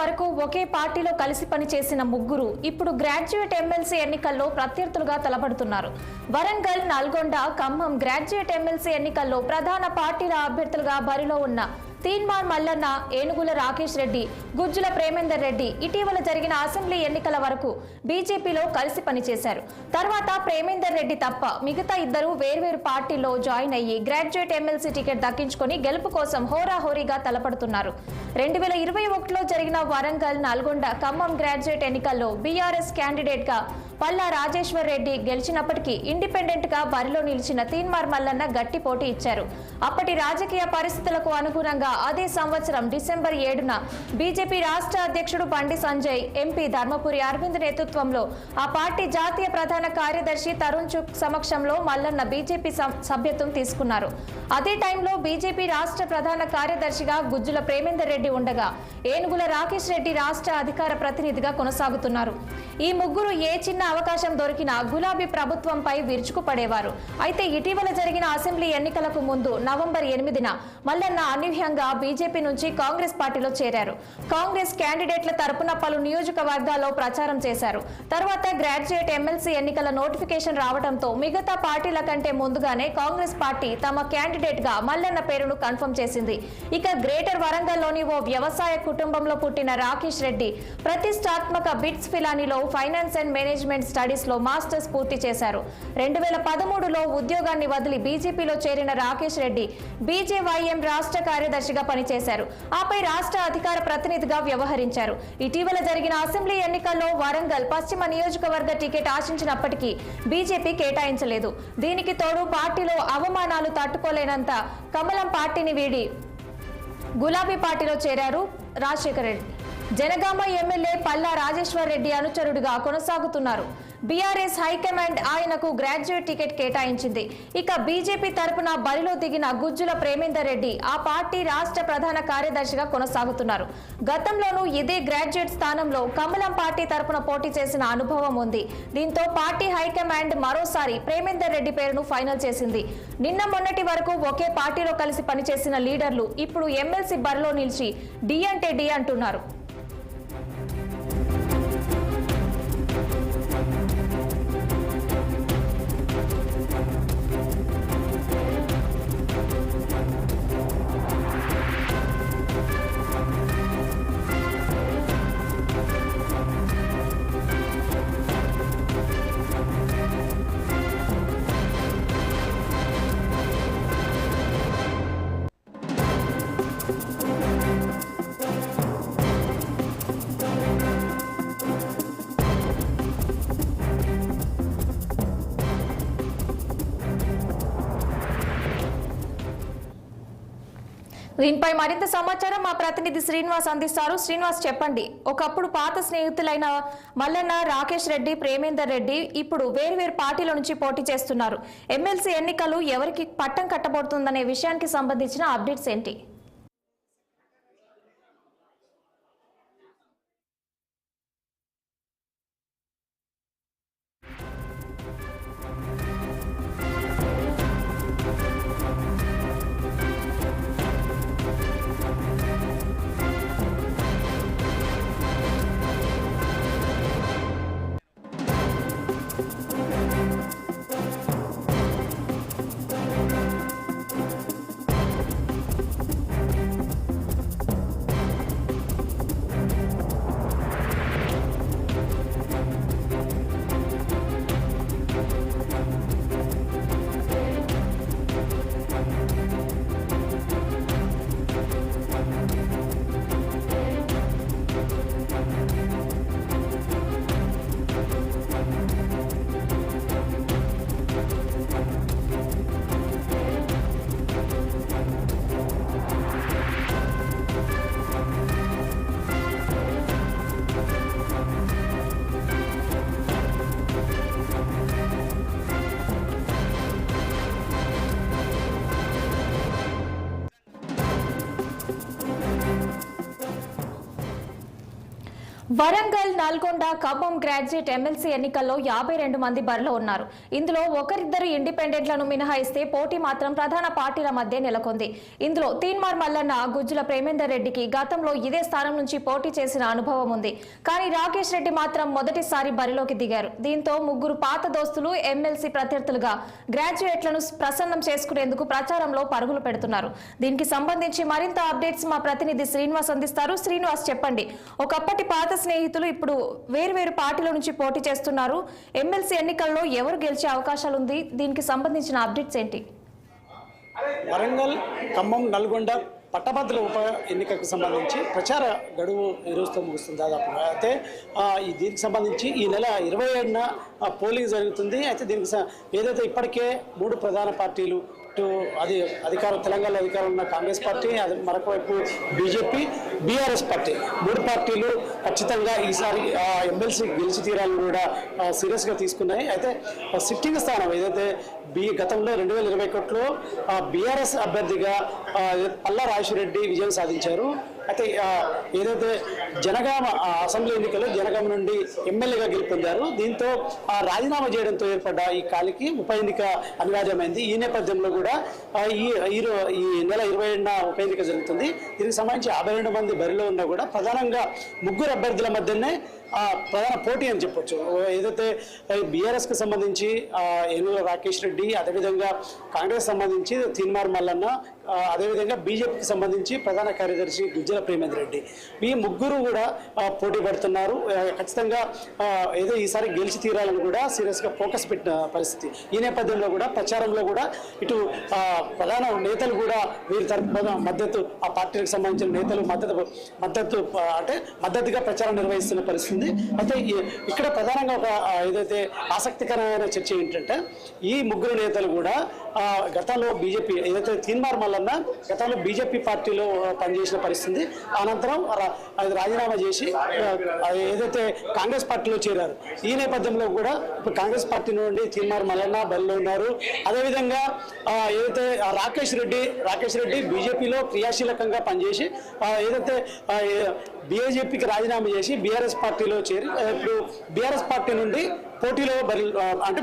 వరకు ఒకే పార్టీలో కలిసి పనిచేసిన ముగ్గురు ఇప్పుడు గ్రాడ్యుయేట్ ఎమ్మెల్సీ ఎన్నికల్లో ప్రత్యర్థులుగా తలపడుతున్నారు. వరంగల్, నల్గొండ, ఖమ్మం గ్రాడ్యుయేట్ ఎమ్మెల్సీ ఎన్నికల్లో ప్రధాన పార్టీల అభ్యర్థులుగా బరిలో ఉన్న తీన్మార్ మల్లన్న, ఏనుగుల రాకేష్ రెడ్డి, గుజ్జుల ప్రేమేందర్ రెడ్డి ఇటీవల జరిగిన అసెంబ్లీ ఎన్నికల వరకు బీజేపీలో కలిసి పనిచేశారు. తర్వాత ప్రేమేందర్ రెడ్డి తప్ప మిగతా ఇద్దరు వేర్వేరు పార్టీల్లో జాయిన్ అయ్యి గ్రాడ్యుయేట్ ఎమ్మెల్సీ టికెట్ దక్కించుకొని గెలుపు కోసం హోరాహోరీగా తలపడుతున్నారు. 2021లో జరిగిన వరంగల్, నల్గొండ, ఖమ్మం గ్రాడ్యుయేట్ ఎన్నికల్లో బీఆర్ఎస్ క్యాండిడేట్ గా పల్లా రాజేశ్వర్ రెడ్డి గెలిచినప్పటికీ ఇండిపెండెంట్ గా బరిలో నిలిచిన తీన్మార్ మల్లన్న గట్టి పోటీ ఇచ్చారు. అప్పటి రాజకీయ పరిస్థితులకు అనుగుణంగా అదే సంవత్సరం డిసెంబర్ 7న బీజేపీ రాష్ట్ర అధ్యక్షుడు బండి సంజయ్, ఎంపీ ధర్మపురి అరవింద్ నేతృత్వంలో ఆ పార్టీ జాతీయ ప్రధాన కార్యదర్శి తరుణ్ చుక్ సమక్షంలో మల్లన్న బీజేపీ సభ్యత్వం తీసుకున్నారు. అదే టైంలో బీజేపీ రాష్ట్ర ప్రధాన కార్యదర్శిగా గుజ్జుల ప్రేమేందర్ రెడ్డి ఉండగా ఏనుగుల రాకేష్ రెడ్డి రాష్ట్ర అధికార ప్రతినిధిగా కొనసాగుతున్నారు. ఈ ముగ్గురు ఏ చిన్న అవకాశం దొరికినా గులాబీ ప్రభుత్వంపై విరుచుకుపడేవారు. అయితే ఇటీవల జరిగిన అసెంబ్లీ ఎన్నికలకు ముందు నవంబర్ 8న మల్లన్న అనూహ్యంగా బీజేపీ నుంచి కాంగ్రెస్ పార్టీలో చేరారు. కాంగ్రెస్ క్యాండిడేట్ల తరపున పలు నియోజకవర్గాల్లో ప్రచారం చేశారు. తర్వాత గ్రాడ్యుయేట్ ఎమ్మెల్సీ ఎన్నికల నోటిఫికేషన్ రావడంతో మిగతా పార్టీల కంటే ముందుగానే కాంగ్రెస్ పార్టీ తమ క్యాండిడేట్ గా మల్లన్న పేరును కన్ఫర్మ్ చేసింది. ఇక గ్రేటర్ వరంగల్లోని ఓ వ్యవసాయ కుటుంబంలో పుట్టిన రాకేష్ రెడ్డి ప్రతిష్టాత్మక బిట్స్ ఫిలానీలో ఫైనాన్స్ అండ్ మేనేజ్మెంట్ స్టడీస్ లో మాస్టర్స్ పూర్తి చేశారు. 2013లో ఉద్యోగాన్ని వదిలి బీజేపీలో చేరిన రాకేష్ రెడ్డి బీజేవైఎం రాష్ట్ర కార్యదర్శిగా పనిచేశారు. ఆపై రాష్ట్ర అధికార ప్రతినిధిగా వ్యవహరించారు. ఇటీవల జరిగిన అసెంబ్లీ ఎన్నికల్లో వరంగల్ పశ్చిమ నియోజకవర్గ టికెట్ ఆశించినప్పటికీ బీజేపీ కేటాయించలేదు. దీనికి తోడు పార్టీలో అవమానాలు తట్టుకోలేనంత కమలం పార్టీని వీడి గులాబీ పార్టీలో చేరారు రాజశేఖర్ రెడ్డి. జనగామ ఎమ్మెల్యే పల్లా రాజేశ్వర్ రెడ్డి అనుచరుడిగా కొనసాగుతున్నారు. బీఆర్ఎస్ హైకమాండ్ ఆయనకు గ్రాడ్యుయేట్ టికెట్ కేటాయించింది. ఇక బీజేపీ తరపున బరిలో దిగిన గుజ్జుల ప్రేమేందర్ రెడ్డి ఆ పార్టీ రాష్ట్ర ప్రధాన కార్యదర్శిగా కొనసాగుతున్నారు. గతంలోనూ ఇదే గ్రాడ్యుయేట్ స్థానంలో కమలం పార్టీ తరపున పోటీ చేసిన అనుభవం ఉంది. దీంతో పార్టీ హైకమాండ్ మరోసారి ప్రేమేందర్ రెడ్డి పేరును ఫైనల్ చేసింది. నిన్న మొన్నటి వరకు ఒకే పార్టీలో కలిసి పనిచేసిన లీడర్లు ఇప్పుడు ఎమ్మెల్సీ బరిలో నిలిచి డి అంటే డి అంటున్నారు. దీనిపై మరింత సమాచారం మా ప్రతినిధి శ్రీనివాస్ అందిస్తారు. శ్రీనివాస్, చెప్పండి. ఒకప్పుడు పాత స్నేహితులైన మల్లన్న, రాకేష్ రెడ్డి, ప్రేమేందర్ రెడ్డి ఇప్పుడు వేర్వేరు పార్టీల నుంచి పోటీ చేస్తున్నారు. ఎమ్మెల్సీ ఎన్నికలు ఎవరికి పట్టం కట్టబోతుందనే విషయానికి సంబంధించిన అప్డేట్స్ ఏంటి? వరంగల్, నల్గొండ, ఖమ్మం గ్రాడ్యుయేట్ ఎమ్మెల్సీ ఎన్నికల్లో 52 మంది బరిలో ఉన్నారు. ఇందులో ఒకరిద్దరు ఇండిపెండెంట్లను మినహాయిస్తే పోటీ మాత్రం ప్రధాన పార్టీల మధ్య నెలకొంది. ఇందులో తీన్మార్ మల్లన్న, గుజ్జుల ప్రేమేందర్ రెడ్డికి గతంలో ఇదే స్థానం నుంచి పోటీ చేసిన అనుభవం ఉంది. కానీ రాకేష్ రెడ్డి మాత్రం మొదటిసారి బరిలోకి దిగారు. దీంతో ముగ్గురు పాత దోస్తులు ఎమ్మెల్సీ ప్రత్యర్థులుగా గ్రాడ్యుయేట్లను ప్రసన్నం చేసుకునేందుకు ప్రచారంలో పరుగులు పెడుతున్నారు. దీనికి సంబంధించి మరింత అప్డేట్స్ మా ప్రతినిధి శ్రీనివాస్ అందిస్తారు. శ్రీనివాస్, చెప్పండి. ఒకప్పటి పాత స్నేహితులు ఇప్పుడు వేర్వేరు పార్టీల నుంచి పోటీ చేస్తున్నారు. ఎమ్మెల్సీ ఎన్నికల్లో ఎవరు గెలిచే అవకాశాలు ఉంది? దీనికి సంబంధించిన అప్డేట్స్ ఏంటి? వరంగల్, ఖమ్మం, నల్గొండ పట్టభద్రుల ఉప ఎన్నికకు సంబంధించి ప్రచార గడువు ఈ రోజుతో ముగుస్తుంది దాదాపుగా. అయితే దీనికి సంబంధించి ఈ నెల 27న పోలింగ్ జరుగుతుంది. అయితే దీనికి ఏదైతే ఇప్పటికే 3 ప్రధాన పార్టీలు, తెలంగాణలో అధికారం ఉన్న కాంగ్రెస్ పార్టీ, అది మరొక వైపు బీజేపీ, బీఆర్ఎస్ పార్టీ, 3 పార్టీలు ఖచ్చితంగా ఈసారి ఎమ్మెల్సీ గెలిచి తీరాలను కూడా సీరియస్గా తీసుకున్నాయి. అయితే సిట్టింగ్ స్థానం ఏదైతే గతంలో 2021లో బీఆర్ఎస్ అభ్యర్థిగా పల్లా రాజశేఖర్ విజయం సాధించారు. అయితే ఏదైతే జనగామ అసెంబ్లీ ఎన్నికల్లో జనగామ నుండి ఎమ్మెల్యేగా గెలుపొందారు. దీంతో రాజీనామా చేయడంతో ఏర్పడ్డ ఈ ఖాళీకి ఉప ఎన్నిక అనివార్యమైంది. ఈ నేపథ్యంలో కూడా ఈ నెల 27న ఉప ఎన్నిక జరుగుతుంది. దీనికి సంబంధించి 52 మంది బరిలో ఉన్నా కూడా ప్రధానంగా 3 అభ్యర్థుల మధ్యనే ప్రధాన పోటీ అని చెప్పొచ్చు. ఏదైతే బీఆర్ఎస్కి సంబంధించి ఏనుగుల రాకేష్ రెడ్డి, అదేవిధంగా కాంగ్రెస్ సంబంధించి తీన్మార్ మల్లన్న, అదేవిధంగా బీజేపీకి సంబంధించి ప్రధాన కార్యదర్శి గుజ్జల ప్రేమేందర్ రెడ్డి, ఈ 3 కూడా పోటీ పడుతున్నారు. ఖచ్చితంగా ఏదో ఈసారి గెలిచి తీరాలని కూడా సీరియస్గా ఫోకస్ పెట్టిన పరిస్థితి. ఈ నేపథ్యంలో కూడా ప్రచారంలో కూడా ఇటు ప్రధాన నేతలు కూడా వీరి తరఫున మద్దతు, ఆ పార్టీలకు సంబంధించిన నేతలు మద్దతుగా ప్రచారం నిర్వహిస్తున్న పరిస్థితి. అయితే ఇక్కడ ప్రధానంగా ఒక ఏదైతే ఆసక్తికరమైన చర్చ ఏంటంటే, ఈ 3 నేతలు కూడా గతంలో బీజేపీ ఏదైతే తీన్మార్ మల్లన్న గతంలో బీజేపీ పార్టీలో పనిచేసిన పరిస్థితి, అనంతరం రాజీనామా చేసి ఏదైతే కాంగ్రెస్ పార్టీలో చేరారు. ఈ నేపథ్యంలో కూడా ఇప్పుడు కాంగ్రెస్ పార్టీ నుండి తీన్మార్ మల్లన్న బరిలో ఉన్నారు. అదేవిధంగా ఏదైతే రాకేష్ రెడ్డి బీజేపీలో క్రియాశీలకంగా పనిచేసి ఏదైతే బీజేపీకి రాజీనామా చేసి బీఆర్ఎస్ పార్టీలో చేరి ఇప్పుడు బీఆర్ఎస్ పార్టీ నుండి పోటీలో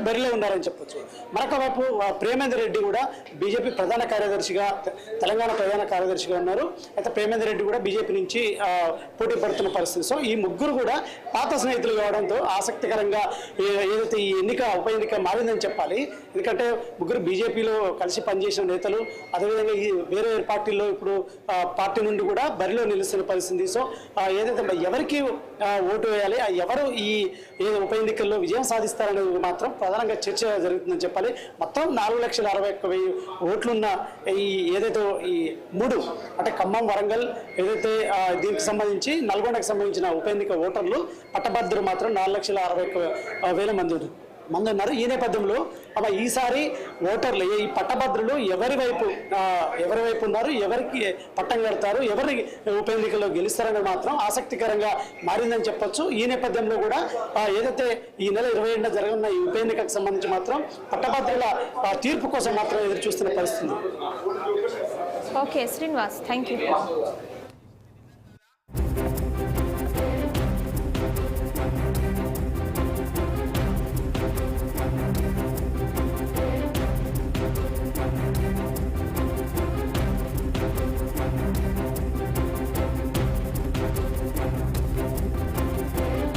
బరిలో ఉన్నారని చెప్పొచ్చు. మరొక వైపు ప్రేమేందర్ రెడ్డి కూడా బీజేపీ ప్రధాన కార్యదర్శిగా, తెలంగాణ ప్రధాన కార్యదర్శిగా ఉన్నారు. అయితే ప్రేమేందర్ రెడ్డి కూడా బీజేపీ నుంచి పోటీ పడుతున్న పరిస్థితి. సో ఈ 3 కూడా పాత స్నేహితులు కావడంతో ఆసక్తికరంగా ఏదైతే ఈ ఉప ఎన్నిక మారిందని చెప్పాలి. ఎందుకంటే 3 బీజేపీలో కలిసి పనిచేసిన నేతలు, అదేవిధంగా ఈ వేరే పార్టీల్లో ఇప్పుడు పార్టీ నుండి కూడా బరిలో నిలుస్తున్న పరిస్థితి. సో ఏదైతే ఎవరికి ఓటు వేయాలి, ఎవరు ఈ ఉప ఎన్నికల్లో విజయం సాధిస్తారనేది మాత్రం ప్రధానంగా చర్చ జరుగుతుందని చెప్పాలి. మొత్తం 4,61,000 ఓట్లున్న ఏదైతే ఈ 3 అంటే ఖమ్మం, వరంగల్, ఏదైతే దీనికి సంబంధించి నల్గొండకు సంబంధించిన ఉప ఎన్నిక ఓటర్లు పట్టభద్రులు మాత్రం 4,61,000 మంది ఉన్నారు. ఈ నేపథ్యంలో ఈసారి ఓటర్లు, ఈ పట్టభద్రులు ఎవరి వైపు ఉన్నారు, ఎవరికి పట్టం కడతారు, ఎవరి ఉప ఎన్నికల్లో గెలుస్తారనేది మాత్రం ఆసక్తికరంగా మారిందని చెప్పొచ్చు. ఈ నేపథ్యంలో కూడా ఏదైతే ఈ నెల 27న జరగనున్న ఈ ఉప ఎన్నికకు సంబంధించి మాత్రం పట్టభద్రుల తీర్పు కోసం మాత్రం ఎదురు చూస్తున్న పరిస్థితి. Okay Srinivas, thank you.